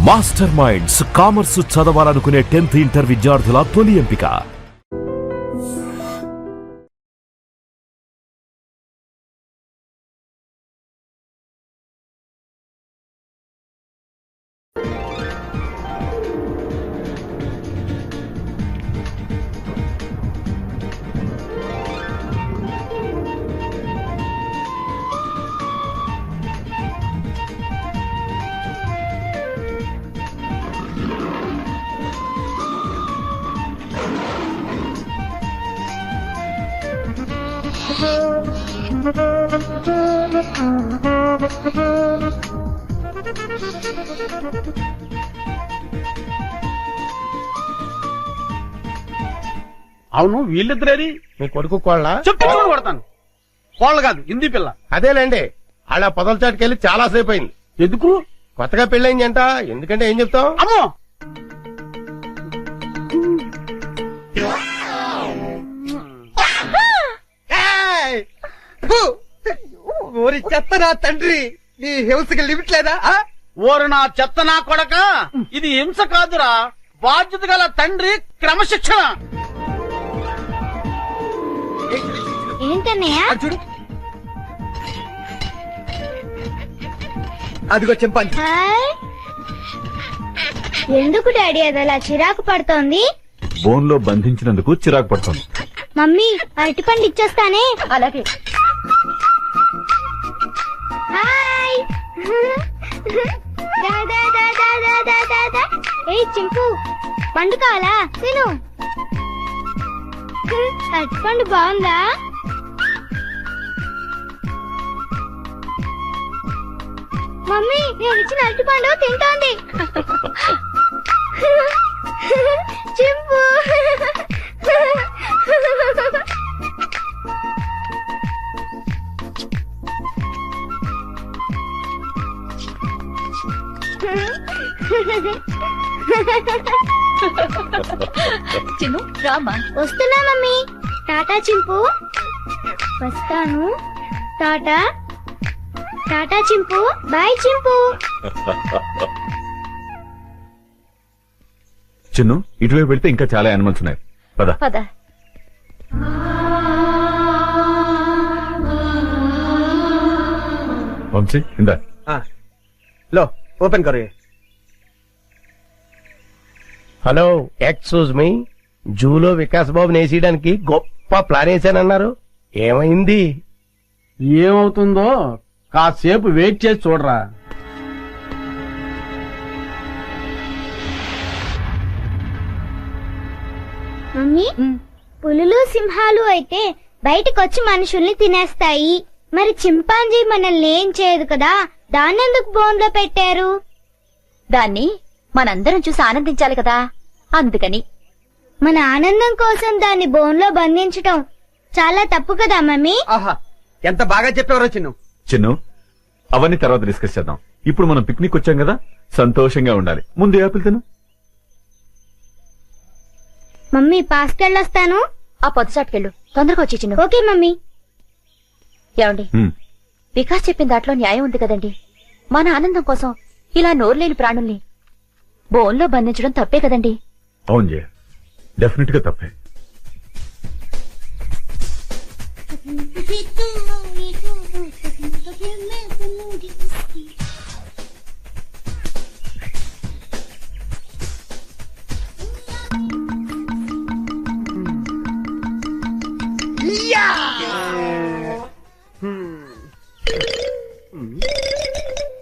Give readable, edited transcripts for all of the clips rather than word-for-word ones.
Master minds commerce చదవాలనుకునే 10th inter విద్యార్థుల తొలి ఎంపిక. అవును వీళ్ళిద్దరేది మీ కొడుకు కోళ్ళ చెప్తాను కొడతాను. కోళ్ళ కాదు హిందీ పిల్ల. అదేలేండి అలా పొదల చాటుకెళ్ళి చాలా సేపు అయింది. ఎందుకు? కొత్తగా పెళ్ళైంది అంట. ఎందుకంటే ఏం చెప్తాం? అమ్మో ఓరి చెత్తనా తండ్రి, నీ హింసకి లిమిట్ లేదా? ఓరు నా చెత్త నా కొడక, ఇది హింస కాదురా, బాధ్యత గల తండ్రి క్రమశిక్షణ. ఏంటన్నయ్య? చూడు, అదిగో చింపాంజీ. హాయ్. ఎందుకు డాడీ అది అలా చిరాకు పడుతోంది? బోన్ లో బంధించినందుకు చిరాకు పడుతుంది. మమ్మీ అరటిపండు ఇచ్చేస్తానే. అలాగే. హాయ్. దా, దా, దా, దా, దా, దా, దా, దా. ఏయ్ చింపు, పండు కావాలా? తిను. అరటిపండు బాగుందా? మమ్మీ నేను ఇచ్చిన అరటిపండు తింటోంది. చింపు. చిన్ను రామా. వస్తున్నా మమ్మీ. టాటా చింపు. వస్తాను. టాటా. టాటా చింపు. బాయ్ చింపు. చిన్ను ఇటువైపు వెళ్తే ఇంకా చాలా యానిమల్స్ ఉన్నాయి. పద పద. వంశీ ఇందా. लो ओपन करो ये. Hello, excuse me. జూలో వికాస్ బాబు నేసేయడానికి గొప్ప ప్లాన్ వేసానన్నారు. ఏమైంది? ఏమవుతుందో కాసేపు వెయిట్ చేసి చూడరా. మమ్మీ పులులు సింహాలు అయితే బయటకొచ్చి మనుషుల్ని తినేస్తాయి. మరి చింపాంజీ మనల్ని ఏం చేయదు కదా, దాన్నెందుకు బోన్ లో పెట్టారు? దాన్ని మనందరం చూసి ఆనందించాలి కదా, అందుకని. మన ఆనందం కోసం దాన్ని బోన్ లో బంధించటం చాలా తప్పు కదా మమ్మీ. ఆహా, ఎంత బాగా చెప్పేవారో చిన్ను. చిన్ను అవన్నీ తర్వాత డిస్కస్ చేద్దాం. ఇప్పుడు మనం పిక్నిక్ వచ్చాం కదా, సంతోషంగా ఉండాలి. ముందు యాపిల్ తిను. మమ్మీ పాస్కెళ్ళొస్తాను. ఆ పొద్దుచాటుకెళ్ళు, తొందరగా వచ్చి చిన్ను. Okay mummy. ఏమండి, హ్మ్. వికాస్ చెప్పిన దాంట్లో న్యాయం ఉంది కదండి. మన ఆనందం కోసం ఇలా నోరులేని ప్రాణుల్ని బోన్లో బంధించడం తప్పే కదండి. అవును జయ, డెఫినెట్ గా తప్పే.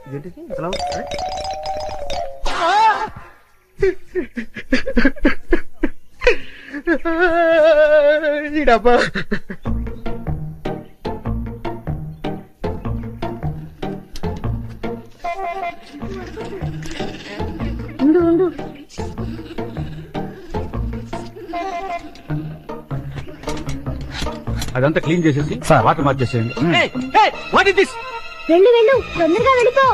ఇదేంటిది? అసలు? ఈ డబ్బా ఉండు ఉండు. అదంతా క్లీన్ చేసేసి వాటర్ మార్చేసేయండి. What is this? వెళ్ళు వెళ్ళు, తొందరగా వెళ్ళిపో.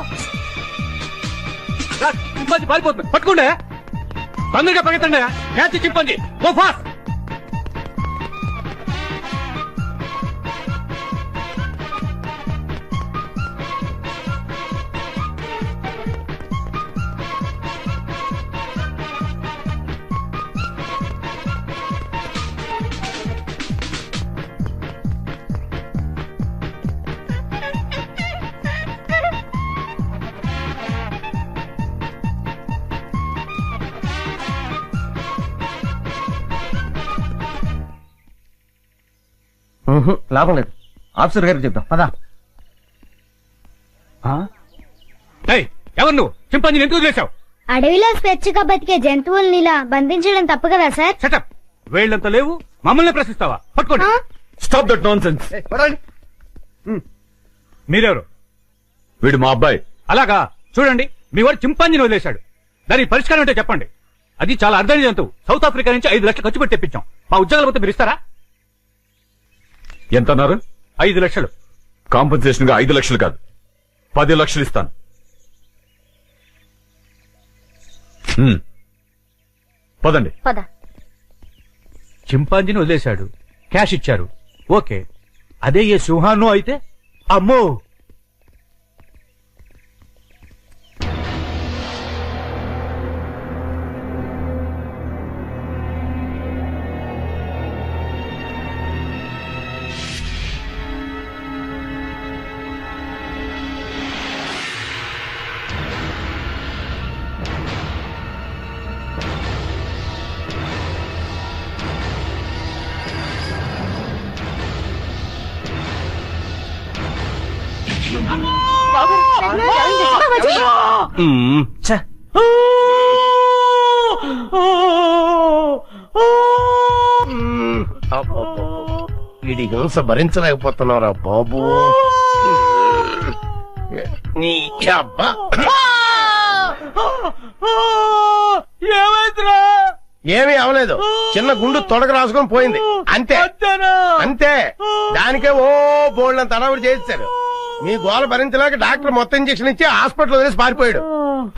పారిపోతుంది, పట్టుకోండి. తొందరగా పరిగెత్తండి. క్యాచ్ చింపండి. Go fast. లాభం లేదు. ఆఫీసర్ గారికి చెప్తాం పదా. ఎవరు నువ్వు? చింపాంజీని ఎందుకు వదిలేశావు? అడవిలో స్వేచ్ఛగా బతికే జంతువుల్ని ఇలా బంధించడం తప్పు కదా సార్? సెటప్. వేళ్ళంత లేవు, మమ్మల్ని ప్రశ్నిస్తావా? పట్టుకోండి. Stop that non sense. మీరెవరు? వీడు మా అబ్బాయి. అలాగా, చూడండి, మీ వాడు చింపాంజీని వదిలేశాడు. దానికి పరిష్కారం అంటే చెప్పండి. అది చాలా అర్థమైన జంతువు. సౌత్ ఆఫ్రికా నుంచి 5 లక్షలు ఖర్చు పెట్టి తెప్పించాం. మా ఉద్యోగాల పోతే మీరు ఇస్తారా? ఎంత అన్నారు? 5 లక్షలు. కాంపన్సేషన్ గా 5 లక్షలు కాదు, 10 లక్షలు ఇస్తాను. పదండి. పద. చింపాంజీని వదిలేశాడు, క్యాష్ ఇచ్చారు, ఓకే. అదే ఏ సింహాన్నో అయితే అమ్మో. వీడి హింస భరించలేకపోతున్నారా బాబు. నీ అబ్బా. ఏమైందిరా? ఏమీ అవలేదు, చిన్న గుండు తొడగ రాసుకొని పోయింది అంతే. అంతే, దానికే ఓ బోల్డ్ తడవుడు చేశారు. మీ గోల భరించలేక డాక్టర్ మొత్తం ఇంజక్షన్ ఇచ్చి హాస్పిటల్ వదిలేసి పారిపోయాడు.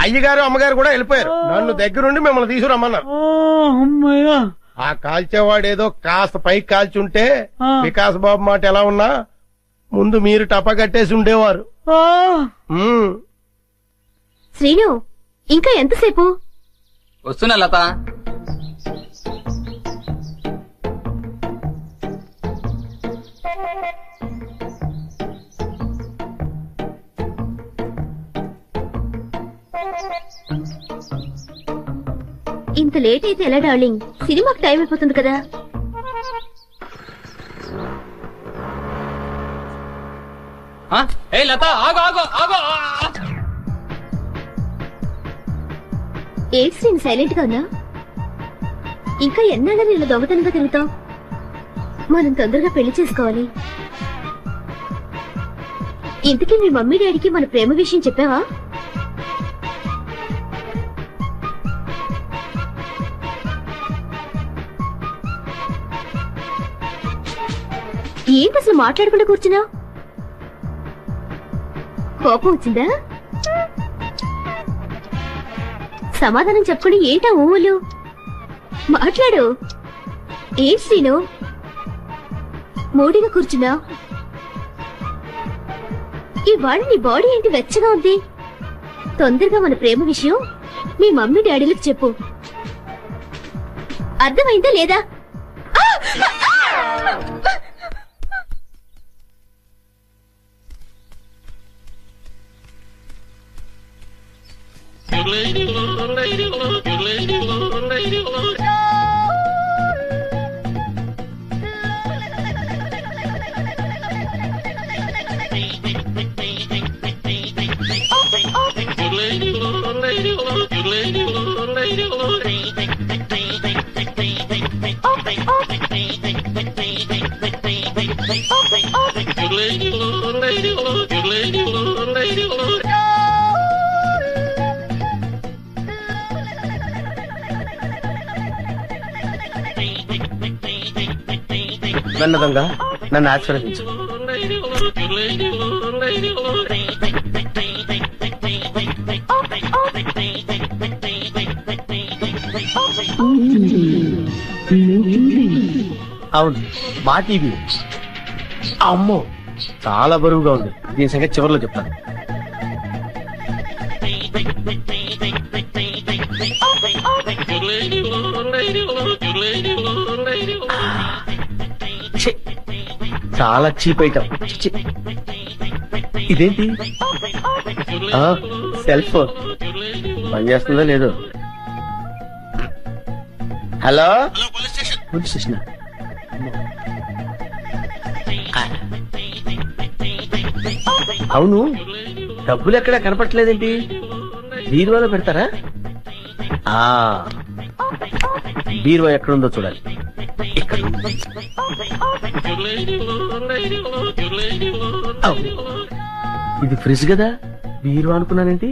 అయ్యగారు అమ్మగారు కూడా వెళ్ళిపోయారు. నన్ను దగ్గరుండి మిమ్మల్ని తీసుకురమ్మన్నారు. ఆ కాల్చేవాడేదో కాస్త పైకి కాల్చుంటే వికాస్ బాబు మాట ఎలా ఉన్నా ముందు మీరు టపా కట్టేసి ఉండేవారు. శ్రీను, ఇంకా ఎంతసేపు? వస్తున్నా లత. ఇంత లేట్ అయితే ఎలా డార్లింగ్? సినిమాకి టైం అయిపోతుంది కదా. ఏ లత, ఆగు ఆగు ఆగు. ఏంటి శ్రీను సైలెంట్ గా ఉన్నా? ఇంకా ఎన్నాళ్ళని ఇలా దొంగతనంగా తిరుగుతావు? మనం తొందరగా పెళ్లి చేసుకోవాలి. ఇంతకీ మీ మమ్మీ డాడీకి మన ప్రేమ విషయం చెప్పావా? ఏంటి అసలు మాట్లాడకుండా కూర్చున్నా? కోపం వచ్చిందా? సమాధానం చెప్పుకుని ఏంటా ఊళ్ళు? మాట్లాడు. ఏంటి శ్రీను మూడిగా కూర్చున్నా? ఇవాళ నీ బాడీ ఏంటి వెచ్చగా ఉంది? తొందరగా మన ప్రేమ విషయం మీ మమ్మీ డాడీలకు చెప్పు. అర్థమైందా లేదా? వెన్నదంగా నన్ను ఆశీర్వదించు. అవును, మా టీవీ. అమ్మో, చాలా బరువుగా ఉంది. దీని సంగతి చివరిలో చెప్తాను. చాలా చీప్ ఐటమ్. ఇదేంటి? సెల్ ఫోన్ పనిచేస్తుందో లేదో. Hello, police station. అవును, డబ్బులు ఎక్కడా కనపట్లేదేంటి? బీరువాలో పెడతారా? బీరువా ఎక్కడుందో చూడాలి. ఇక్కడ. ఇది ఫ్రిడ్జ్ కదా, బీరువా అనుకున్నానేంటి?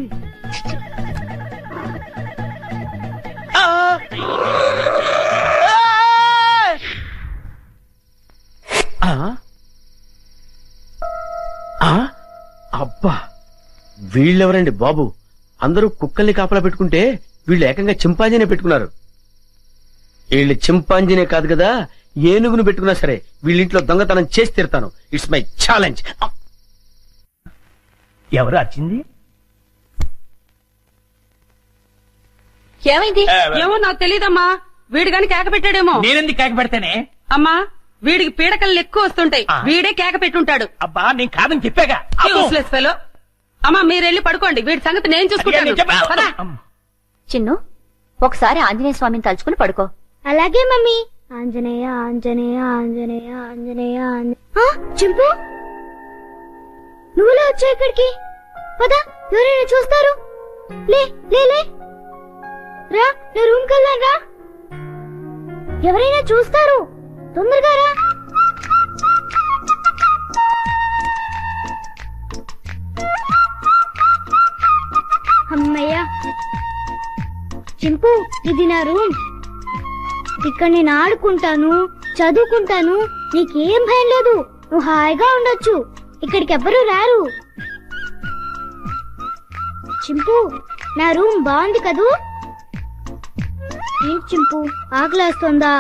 అబ్బా, వీళ్ళెవరండి బాబు? అందరూ కుక్కల్ని కాపలా పెట్టుకుంటే వీళ్ళు ఏకంగా చింపాంజీనే పెట్టుకున్నారు. వీళ్ళు చింపాంజీనే కాదు కదా, ఏనుగును పెట్టుకున్నా సరే వీళ్ళింట్లో దొంగతనం చేసి తీరుతాను. It's my challenge. ఎవరు వచ్చింది? ఏమైంది? ఏమో నాకు తెలియదమ్మా. వీడు గాని కేక పెట్టాడేమో. నేనెందుకు కేక పెడతానే? అమ్మా, వీడికి పీడకలు ఎక్కువ వస్తుంటాయి. వీడే కేక పెట్టుంటాడు. అబ్బా, నేను కాదని చెప్పాగా. Useless fellow. అమ్మా, మీరెళ్ళి పడుకోండి, వీడి సంగతి నేను చూసుకుంటాను. పద. చిన్ను, ఒకసారి ఆంజనేయ స్వామిని తలుచుకుని పడుకో. అలాగే మమ్మీ. ఆంజనేయ ఆంజనేయ ఆంజనేయ ఆంజనేయ చింపు, నువ్వులా వచ్చా ఇక్కడికి? పద, ఎవరైనా చూస్తారు. లే లే లే రా, నా రూమ్ కెళ్ళాను రా. ఎవరైనా చూస్తారు, తొందరగా రా. అమ్మయ్యా. చింపు, ఇది నా రూమ్. ఇక్కడ నేను ఆడుకుంటాను, చదువుకుంటాను. నీకేం భయం లేదు, నువ్వు హాయిగా ఉండొచ్చు. ఇక్కడికి ఎవ్వరూ రారు. చింపు, నా రూమ్ బాగుంది కదూ? ఏంటి చింపు, ఆకలేస్తుందా?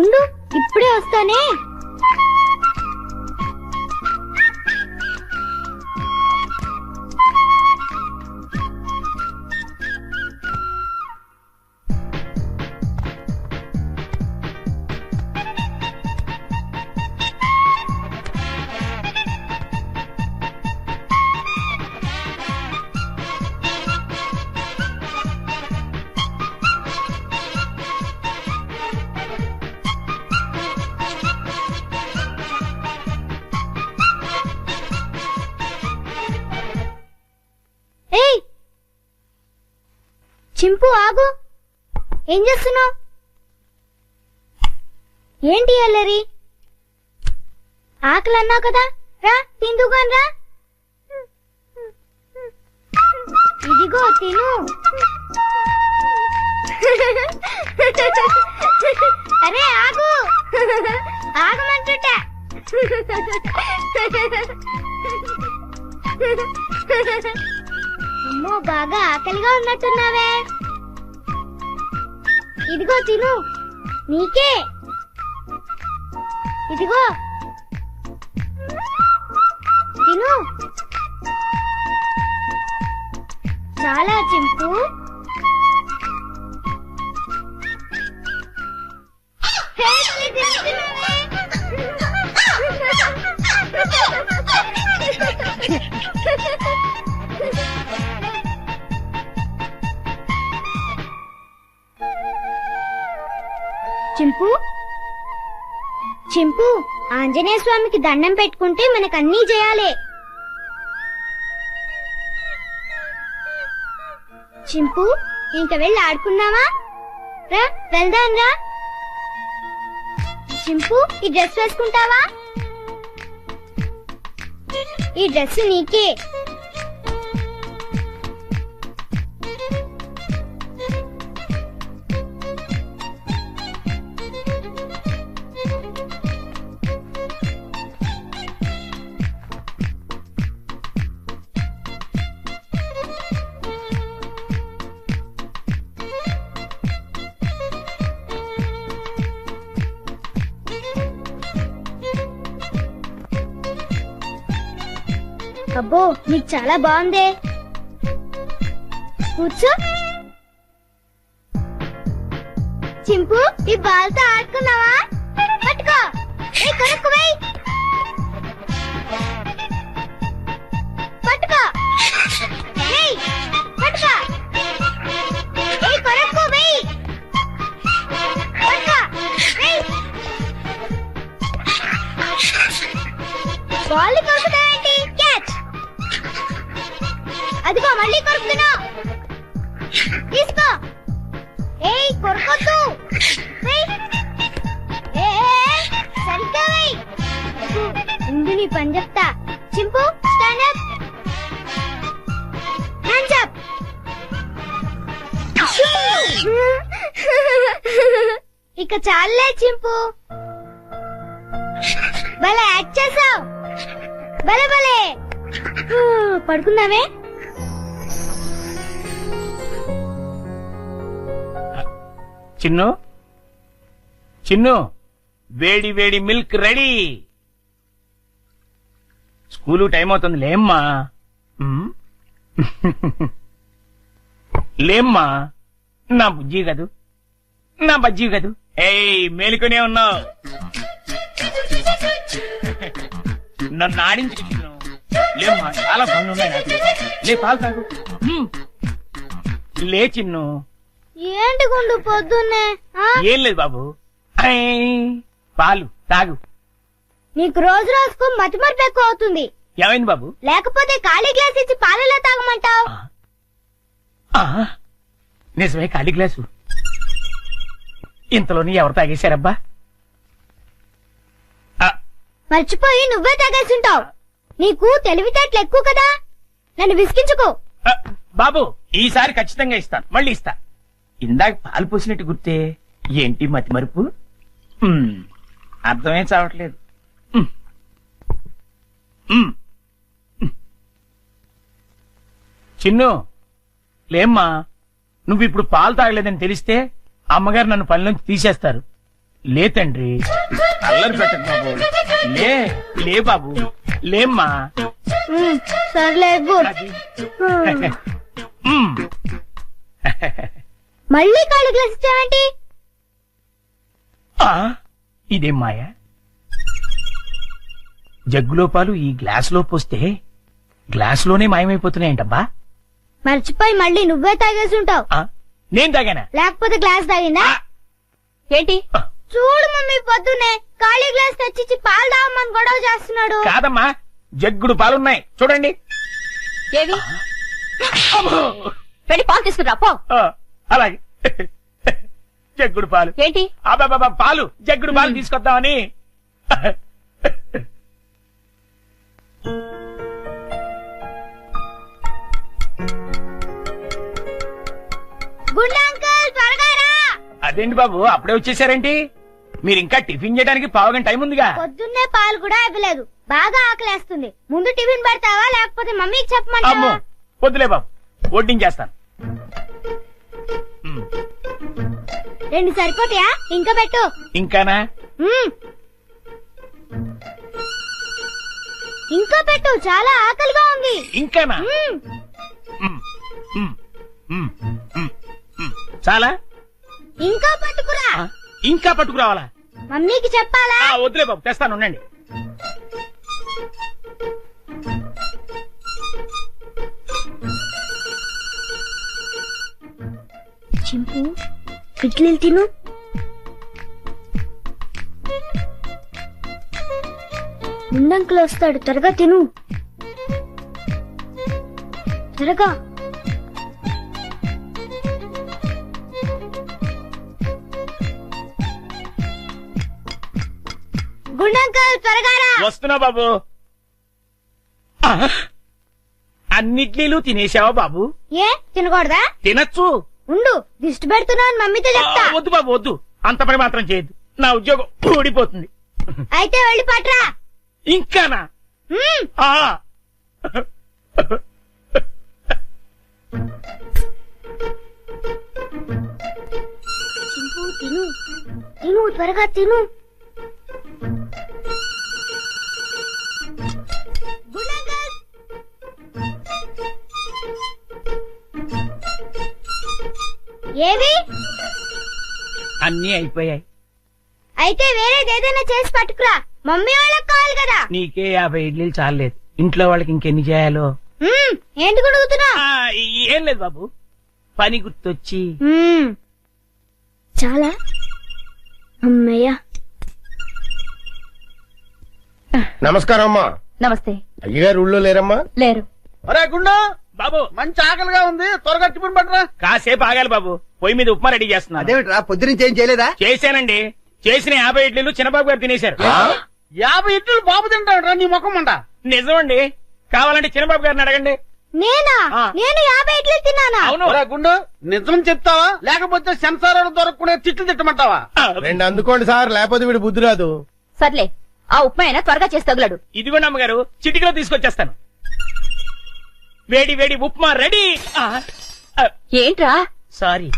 ఉండు, ఇప్పుడే వస్తానే. ఏయ్ చింపు, ఆగు. ఏం చేస్తున్నావు? ఏంటి అల్లరి? ఆకలి అన్నావు కదా, రా తిందుగాని రా. ఇదిగో తిను. అరే ఆగు, ఆగమంటుంటా. అమ్మో, బాగా ఆకలిగా ఉన్నట్టున్నావే. ఇదిగో తిను, నీకే. ఇదిగో తిను. చాలా చింపు. చింపు, చింపు, ఆంజనేయ స్వామికి దండం పెట్టుకుంటే మనకన్నీ చేయాలి. చింపు, ఇంక వెళ్ళి ఆడుకుందామా? రా వెళ్దాం రా. చింపు, ఈ డ్రెస్ వేసుకుంటావా? ఈ డ్రెస్ నీకే. అబ్బో, నీకు చాలా బాగుందే. కూర్చో. చింపు, ఈ బాల్తో ఆడుకున్నావా? పట్టుకో. కొరకు వెయ్యి. పట్టుకో. వెయ్యి. పట్టుకో. కొరకు వెయ్యి. పట్టుకో. వెయ్యి. తిను తీసుకో. ఏయ్ కొరకొద్దు. వెయ్. సరిగ్గా వెయ్. ముందు నీ పని చెప్తా. చింపు స్టాండ్ అప్. Hands up. ఇక చాలే చింపు. భలే యాక్ట్ చేసావు. భలే భలే. పడుకుందామే. చిన్ను చిన్ను వేడి వేడి మిల్క్ రెడీ. స్కూలు టైం అవుతుంది లేమ్మా. లేమ్మా నా బుజ్జి కదూ, నా బజ్జీ కదూ. ఏయ్ మేలుకొనే ఉన్నావు. నన్ను ఆడించు చిన్ను. లేమ్మా చాలా పనులున్నాయి నాకు. లే పాలు తాగు. లే చిన్ను. ఏంటి గుండు పొద్దున్నే? ఏం లేదు బాబు, పాలు తాగు. నీకు రోజు రోజుకు మతిమరుపు ఎక్కువ అవుతుంది. ఏమైంది బాబు? లేకపోతే ఖాళీ గ్లాస్ ఇచ్చి పాలలో తాగమంటావు. నిజమే, ఖాళీ గ్లాసు. ఇంతలోని ఎవరు తాగేశారబ్బా? మర్చిపోయి నువ్వే తాగేసుంటావు. నీకు తెలివితేటలు ఎక్కువ కదా, నన్ను విసిగించుకో. బాబు ఈసారి ఖచ్చితంగా ఇస్తాను, మళ్ళీ ఇస్తా. ఇందాక పాలు పోసినట్టు గుర్తే. ఏంటి మతి మరుపు? అర్థమే చావట్లేదు. చిన్ను లేమ్మా, నువ్వు ఇప్పుడు పాలు తాగలేదని తెలిస్తే అమ్మగారు నన్ను పనిలోంచి తీసేస్తారు. లే తండ్రి, అల్లరి పెట్టకు బాబు. లే లే బాబు, లేమ్మా. సర్లే అది. మళ్ళీ ఖాళీ గ్లాస్ ఇచ్చావేంటి? ఇదేం మాయ? జగ్గులో పాలు ఈ గ్లాసులో పోస్తే గ్లాసులోనే మాయమైపోతున్నాయంటబ్బా. మర్చిపోయి మళ్ళీ నువ్వే తాగేసుంటావు. నేను తాగానా? లేకపోతే గ్లాస్ తాగిందా? ఏంటి? చూడు మమ్మీ, పొద్దున్నే ఖాళీ గ్లాస్ తెచ్చిచ్చి పాలు తాగమని గొడవ చేస్తున్నాడు. కాదమ్మా, జగ్గుడు పాలున్నాయి చూడండి. ఏవి? వెళ్ళి పాలు తీసుకురా పో. అలాగే. జగ్గుడు పాలు ఏంటి? అబ్బాబా పాలు, జగ్గుడు పాలు తీసుకొద్దామని. గుండు అంకుల్ త్వరగా రా. అదేంటి బాబు అప్పుడే వచ్చేసారేంటి? మీరు ఇంకా టిఫిన్ చేయడానికి పావుగంట టైం ఉందిగా. పొద్దున్నే పాలు కూడా ఇవ్వలేదు. బాగా ఆకలేస్తుంది. ముందు టిఫిన్ పెడతావా లేకపోతే మమ్మీకి అమ్మో చెప్పమంటావా? వద్దులే బాబు, వడ్డించేస్తాను. 2 సరిపోతాయా? ఇంకా పెట్టు. ఇంకానా? ఇంకా పెట్టు, చాలా ఆకలిగా ఉంది. ఇంకానా? చాలా? ఇంకా పట్టుకురా. ఇంకా పట్టుకురావాలా? మమ్మీకి చెప్పాలా? వద్దులే బాబు, తెస్తాను ఉండండి. చింపు ఇడ్లీలు తిను. ముందంకులు వస్తాడు, త్వరగా తిను. త్వరగా. గుండంకుల్ త్వరగా రా. వస్తున్నా బాబు. అన్నిట్లీలు తినేసావా బాబు? ఏ తినకూడదా? తినచ్చు. ఉండు, దిష్టి పెడుతున్నావు మమ్మీతో చెప్తా. వద్దు బాబు వద్దు, అంత పని మాత్రం చేయొద్దు. నా ఉద్యోగం ఊడిపోతుంది. అయితే వెళ్ళి పట్రా. ఇంకానా? చింపు తిను, తిను త్వరగా తిను. ఏవి? అన్నీ అయిపోయాయి. అయితే వేరేదేదైనా చేసి పట్టుకురా, మమ్మీ వాళ్ళకి కావాలి కదా. నీకే 50 ఇడ్లీలు చాలేదు, ఇంట్లో వాళ్ళకి ఇంకెన్ని చేయాలో. ఏంటి గుడుగుతున్నా? ఏం లేదు బాబు, పని గుర్తొచ్చి. చాలా అమ్మయ్యా. నమస్కారం అమ్మా. నమస్తే. అయ్యగారు ఊళ్ళో లేరమ్మా? లేరు. అరే గుండా, బాబు మంచి ఆకలిగా ఉంది, త్వరగా టిఫిన్ పట్టరా. కాసేపు ఆగాలి బాబు, పొయ్యి మీద ఉప్మా రెడీ చేస్తున్నా. అదేమిట్రా పొద్దునుంచి ఏం చేయలేదా? చేశానండి, చేసిన 50 ఇడ్లీలు చిన్నబాబు గారు తినేశారు. 50 ఇడ్లీలు బాబు తింటాడురా నీ ముఖం అంట. నిజమండి, కావాలంటే చిన్నబాబు గారిని అడగండి. నేనా? ఆ. నేను 50 ఇడ్లీలు తిన్నానా? అవును. ఒరే గుండు, నిజం చెప్తావా లేకపోతే సెన్సార్ దొరకకుండా తిట్లు తిట్టమంటావా? రెండు అందుకోండి సార్, లేకపోతే వీడు బుద్ధి రాదు. సర్లే, ఆ ఉప్మా అయినా త్వరగా చేసి తగులాడు. ఇదిగోండి అమ్మగారు, చిటికలో తీసుకొచ్చేస్తాను. వేడి వేడి ఉప్మా రెడీ. ఏంట్రా? సారీ.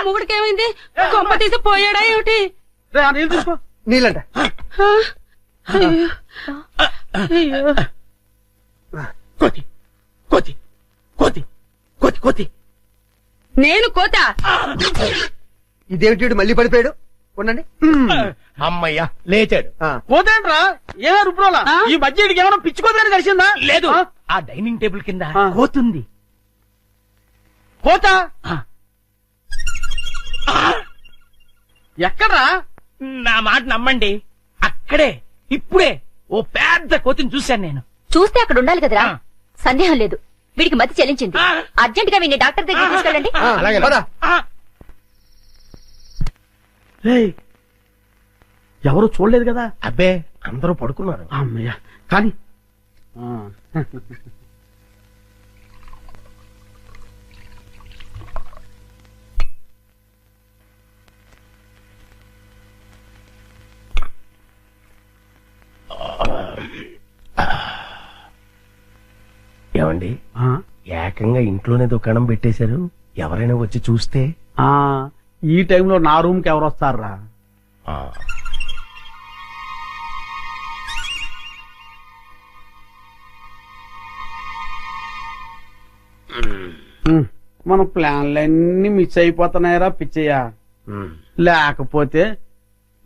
మొగుడికి ఏమైంది? గొప్ప తీసి పోయాడా ఏమిటి? రే, ఆ నీళ్ళు తీసుకో. నీళ్ళంట. కోతి కోతి కోతి కోతి కోతి. నేను కోత. ఇదేమిటి మళ్ళీ పడిపోయాడు? ఉండండి. అమ్మయ్యా లేచాడు. పోతేంట్రా ఏమే రుబ్రోలా? ఆ? ఈ మధ్య ఇడికి ఏమైనా పిచ్చుకోదని కలిసిందా? లేదు, ఆ? ఆ డైనింగ్ టేబుల్ కింద ఆ. కోతుంది. కోత ఆ. ఎక్కడ్రా? నా మాట నమ్మండి, అక్కడే ఇప్పుడే ఓ పెద్ద కోతిని చూశాను నేను. చూస్తే అక్కడ ఉండాలి కదరా. ఆ. సందేహం లేదు, వీడికి మతి చెల్లించింది. ఆ. అర్జెంట్ గా వీడిని డాక్టర్ దగ్గర తీసుకెళ్ళండి. అలాగే పద. ఆ, ఏయ్, ఎవరు చూడలేదు కదా? అబ్బే అందరూ పడుకున్నారు. అమ్మయ్య, కానీ ఏమండి, ఏకంగా ఇంట్లోనే దుకాణం పెట్టేశారు. ఎవరైనా వచ్చి చూస్తే? ఈ టైంలో నా రూమ్ కి ఎవరు వస్తారా? ఆ, మన ప్లాన్లన్నీ మిస్ అయిపోతున్నాయరా పిచ్చయ్య. లేకపోతే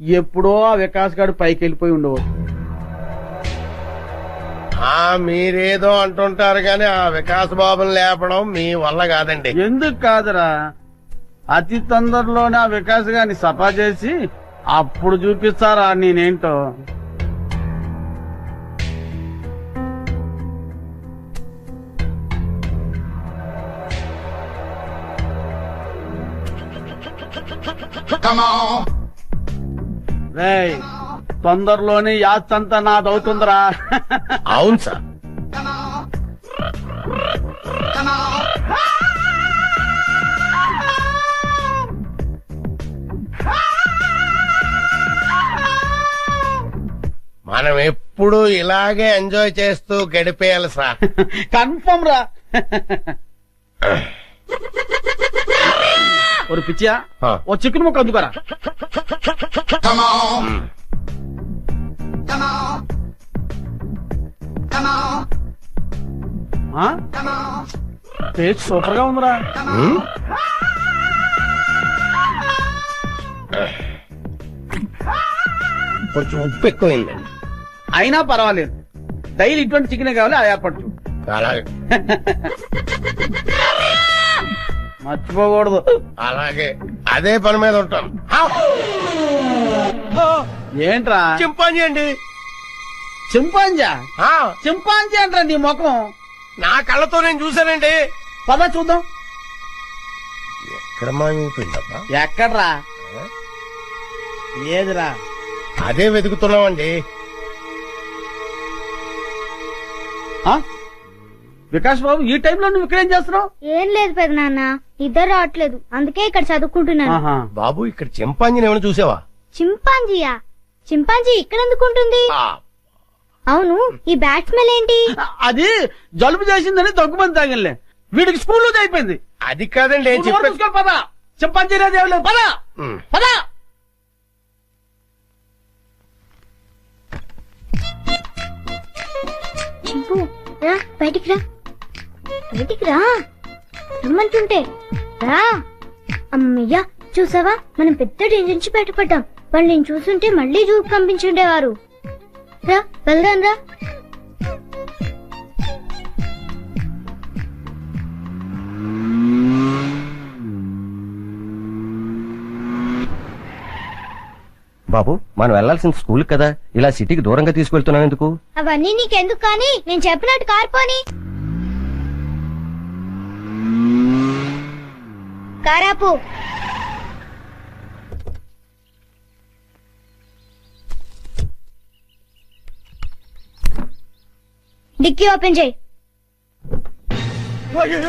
ఎప్పుడో ఆ వికాస్ గారు పైకి వెళ్ళిపోయి ఉండవచ్చు. మీరేదో అంటుంటారు గాని ఆ వికాస్ బాబుని లేపడం మీ వల్ల కాదండి. ఎందుకు కాదురా, అతి తొందరలోనే ఆ వికాస్ గారిని సఫా చేసి అప్పుడు చూపిస్తారా నేనేంటో. రేయ్, తొందరలోనే యాత్రంతా నాదవుతుందిరా. అవును సార్. మనం ఎప్పుడు ఇలాగే ఎంజాయ్ చేస్తూ గడిపేయాలి సార్. కన్ఫర్మ్ రా. ఒక పిచ్చియా, ఆ. ఓ చికెన్ ముక్క అందుకోరా. టేస్ట్ సూపర్ గా ఉందిరా. కొంచెం ఉప్పు ఎక్కువైందండి. అయినా పర్వాలేదు, డైలీ ఇటువంటి చికెన్ కావాలి. ఆ ఏర్పాటు అలాగే మర్చిపోకూడదు. అలాగే అదే పని మీద ఉంటాను. ఏంట్రా? చింపాంజీ అండి. చింపాంజా? ఆ, చింపాంజీ అంటారా నీ ముఖం? నా కళ్ళతో నేను చూశానండి. పద చూద్దాం. ఎక్కడ మాయమైపోయిందబ్బా? ఎక్కడ్రా? ఏదిరా? అదే వెతుకుతున్నామండి. ఆ? వికాస్ బాబు, ఈ టైంలో నువ్వు ఇక్కడేం చేస్తున్నావు? ఏం లేదు పెద్ద నాన్న, ఇద్దరు రావట్లేదు, అందుకే ఇక్కడ చదువుకుంటున్నాను. ఆహా. బాబు, ఇక్కడ చింపాంజీని ఏమైనా చూసావా? చింపాంజీయా? చింపాంజీ ఇక్కడ ఎందుకుంటుంది? ఆ, అవును, ఈ బ్యాట్ స్మెల్ ఏంటి? అది జలుబు చేసిందని దగ్గుమంది తాగిలే. వీడికి స్కూల్లో అయిపోయింది. అది కాదండి ఏం నువ్వు చెప్పే. చూసుకో, పద. చింపాంజీ అనేది ఏం లేదు, పద పద. చింపు, రా బయటికి రా. బయటికి రా రమ్మంటుంటే రా. అమ్మయ్యా, చూసావా, మనం పెద్ద డేంజర్ నుంచి బయటపడ్డాం. వాళ్ళు నేను చూస్తుంటే మళ్ళీ జూకు పంపించుండేవారు. రా వెళ్దాం రా. బాబు మనం వెళ్లాల్సిన స్కూల్ కదా, ఇలా సిటీకి దూరంగా తీసుకెళ్తున్నావు ఎందుకు? అవన్నీ నీకెందుకు కానీ నేను చెప్పినట్టు కార్పోని కారాపు. డిక్కీ ఓపెన్ చేయి.